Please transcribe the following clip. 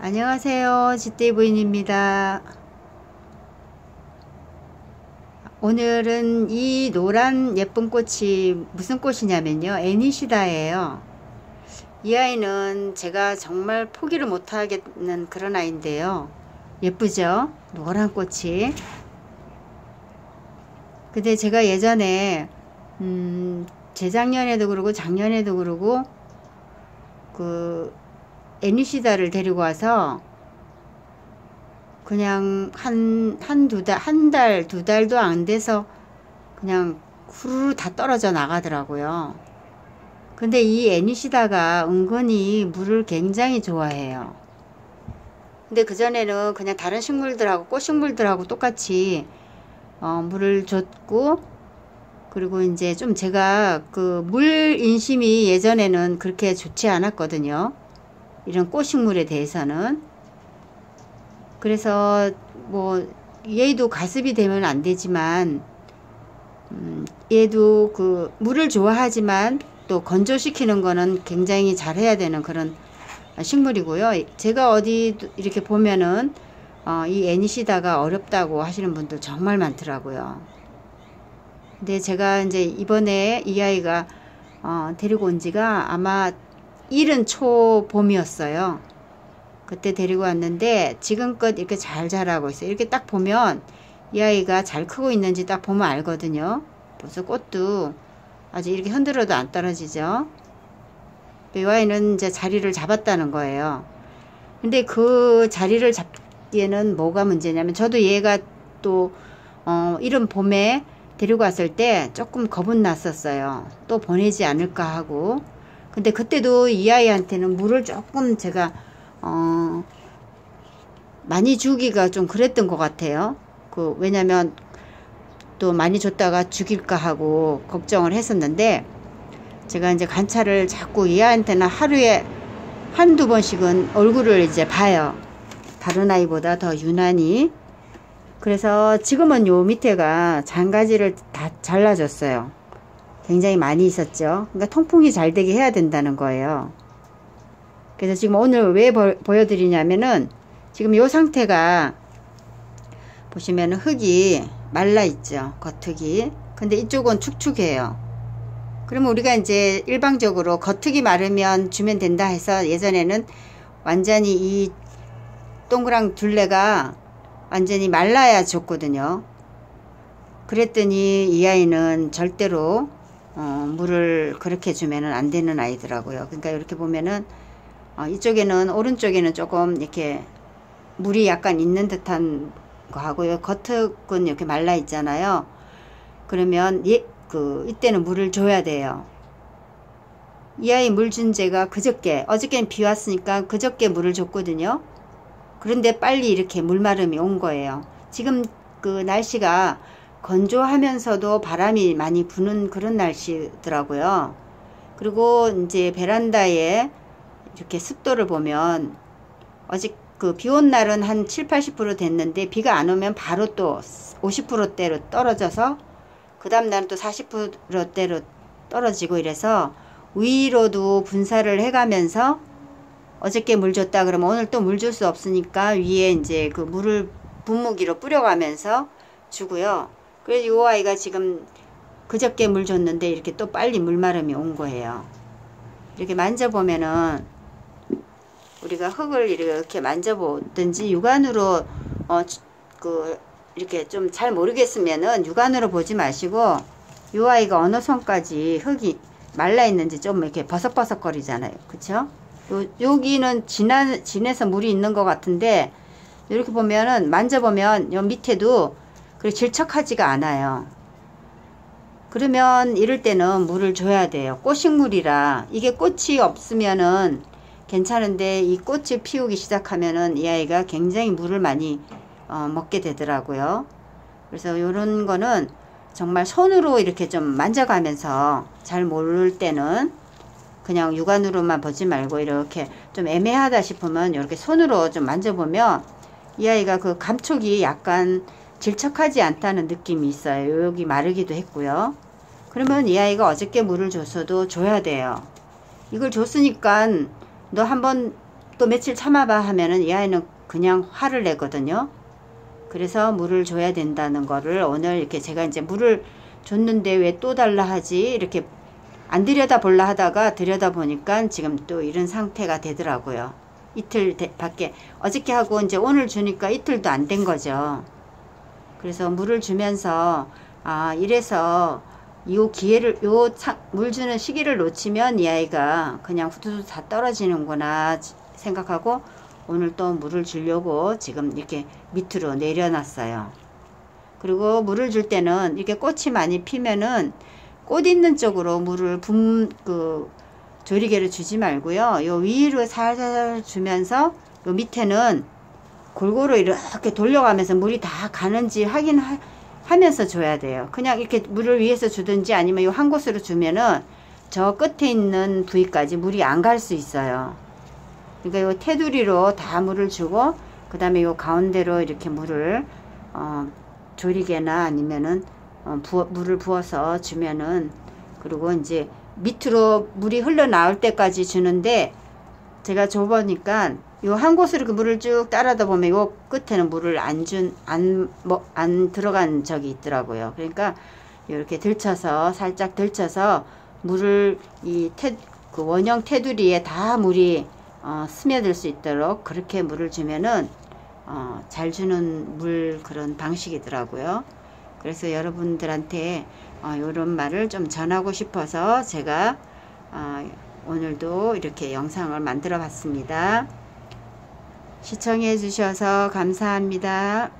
안녕하세요. 지떼이 부인입니다. 오늘은 이 노란 예쁜 꽃이 무슨 꽃이냐면요, 애니시다예요. 이 아이는 제가 정말 포기를 못하겠는 그런 아이인데요, 예쁘죠? 노란 꽃이. 근데 제가 예전에 재작년에도 그러고 작년에도 그러고 그 애니시다를 데리고 와서 그냥 한 달, 두 달도 안 돼서 그냥 후루루 다 떨어져 나가더라고요. 근데 이 애니시다가 은근히 물을 굉장히 좋아해요. 근데 그전에는 그냥 다른 식물들하고 꽃식물들하고 똑같이 물을 줬고, 그리고 이제 좀 제가 그 물 인심이 예전에는 그렇게 좋지 않았거든요. 이런 꽃식물에 대해서는. 그래서 뭐 얘도 가습이 되면 안 되지만 얘도 그 물을 좋아하지만 또 건조시키는 거는 굉장히 잘 해야 되는 그런 식물이고요. 제가 어디 이렇게 보면은 이 애니시다가 어렵다고 하시는 분들 정말 많더라고요. 근데 제가 이제 이번에 이 아이가 데리고 온 지가 아마 이른 초봄이었어요. 그때 데리고 왔는데 지금껏 이렇게 잘 자라고 있어요. 이렇게 딱 보면 이 아이가 잘 크고 있는지 딱 보면 알거든요. 벌써 꽃도 아직 이렇게 흔들어도 안 떨어지죠. 이 아이는 이제 자리를 잡았다는 거예요. 근데 그 자리를 잡기에는 뭐가 문제냐면, 저도 얘가 또 이른 봄에 데리고 왔을 때 조금 겁은 났었어요. 또 보내지 않을까 하고. 근데 그때도 이 아이한테는 물을 조금 제가 많이 주기가 좀 그랬던 것 같아요. 왜냐면 또 많이 줬다가 죽일까 하고 걱정을 했었는데, 제가 이제 관찰을 자꾸 이 아이한테는 하루에 한두 번씩은 얼굴을 이제 봐요. 다른 아이보다 더 유난히. 그래서 지금은 요 밑에가 장가지를 다 잘라줬어요. 굉장히 많이 있었죠. 그러니까 통풍이 잘 되게 해야 된다는 거예요. 그래서 지금 오늘 왜 보여드리냐면은, 지금 이 상태가 보시면은 흙이 말라 있죠. 겉흙이. 근데 이쪽은 축축해요. 그러면 우리가 이제 일방적으로 겉흙이 마르면 주면 된다 해서 예전에는 완전히 이 동그랑 둘레가 완전히 말라야 줬거든요. 그랬더니 이 아이는 절대로 물을 그렇게 주면은 안 되는 아이더라고요. 그러니까 이렇게 보면은 이쪽에는, 오른쪽에는 조금 이렇게 물이 약간 있는 듯한 거 하고요. 겉흙은 이렇게 말라 있잖아요. 그러면 이때는 물을 줘야 돼요. 이 아이 물 준 제가 어저께는 비 왔으니까 그저께 물을 줬거든요. 그런데 빨리 이렇게 물마름이 온 거예요. 지금 그 날씨가 건조하면서도 바람이 많이 부는 그런 날씨더라고요. 그리고 이제 베란다에 이렇게 습도를 보면, 어제 비 온 날은 한 7, 80% 됐는데 비가 안 오면 바로 또 50%대로 떨어져서 그 다음 날은 또 40%대로 떨어지고, 이래서 위로도 분사를 해가면서 어저께 물 줬다 그러면 오늘 또 물 줄 수 없으니까 위에 이제 그 물을 분무기로 뿌려가면서 주고요. 그래서 이 아이가 지금 그저께 물 줬는데 이렇게 또 빨리 물마름이 온 거예요. 이렇게 만져보면은, 우리가 흙을 이렇게 만져보든지 육안으로 이렇게 좀 잘 모르겠으면은 육안으로 보지 마시고, 이 아이가 어느 선까지 흙이 말라 있는지 좀 이렇게 버석버석거리잖아요. 그쵸? 여기는 진해서 물이 있는 것 같은데, 이렇게 보면은, 만져보면 요 밑에도 그렇게 질척하지가 않아요. 그러면 이럴 때는 물을 줘야 돼요. 꽃식물이라 이게 꽃이 없으면은 괜찮은데, 이 꽃이 피우기 시작하면은 이 아이가 굉장히 물을 많이 먹게 되더라고요. 그래서 이런 거는 정말 손으로 이렇게 좀 만져가면서, 잘 모를 때는 그냥 육안으로만 보지 말고 이렇게 좀 애매하다 싶으면 이렇게 손으로 좀 만져보면 이 아이가 그 감촉이 약간 질척하지 않다는 느낌이 있어요. 여기 마르기도 했고요. 그러면 이 아이가 어저께 물을 줬어도 줘야 돼요. 이걸 줬으니까 너 한번 또 며칠 참아봐 하면은 이 아이는 그냥 화를 내거든요. 그래서 물을 줘야 된다는 거를 오늘 이렇게 제가 이제 물을 줬는데 왜 또 달라 하지 이렇게 안 들여다볼라 하다가 들여다보니까 지금 또 이런 상태가 되더라고요. 이틀 밖에 어저께 하고 이제 오늘 주니까 이틀도 안 된 거죠. 그래서 물을 주면서 이래서 이 기회를 물 주는 시기를 놓치면 이 아이가 그냥 후두두 다 떨어지는구나 생각하고 오늘 또 물을 주려고 지금 이렇게 밑으로 내려놨어요. 그리고 물을 줄 때는 이렇게 꽃이 많이 피면은 꽃 있는 쪽으로 물을 조리개를 주지 말고요. 요 위로 살살 주면서 요 밑에는 골고루 이렇게 돌려가면서 물이 다 가는지 확인하면서 줘야 돼요. 그냥 이렇게 물을 위에서 주든지 아니면 요 한 곳으로 주면은 저 끝에 있는 부위까지 물이 안 갈 수 있어요. 그러니까 요 테두리로 다 물을 주고 그 다음에 요 가운데로 이렇게 물을 조리개나 아니면은 물을 부어서 주면은 그리고 이제 밑으로 물이 흘러나올 때까지 주는데 제가 줘보니까 요 한 곳으로 그 물을 쭉 따라다 보면 요 끝에는 물을 안 들어간 적이 있더라고요. 그러니까 이렇게 살짝 들쳐서 물을 그 원형 테두리에 다 물이 스며들 수 있도록 그렇게 물을 주면은 잘 주는 물 그런 방식이더라고요. 그래서 여러분들한테 이런 말을 좀 전하고 싶어서 제가 오늘도 이렇게 영상을 만들어 봤습니다. 시청해 주셔서 감사합니다.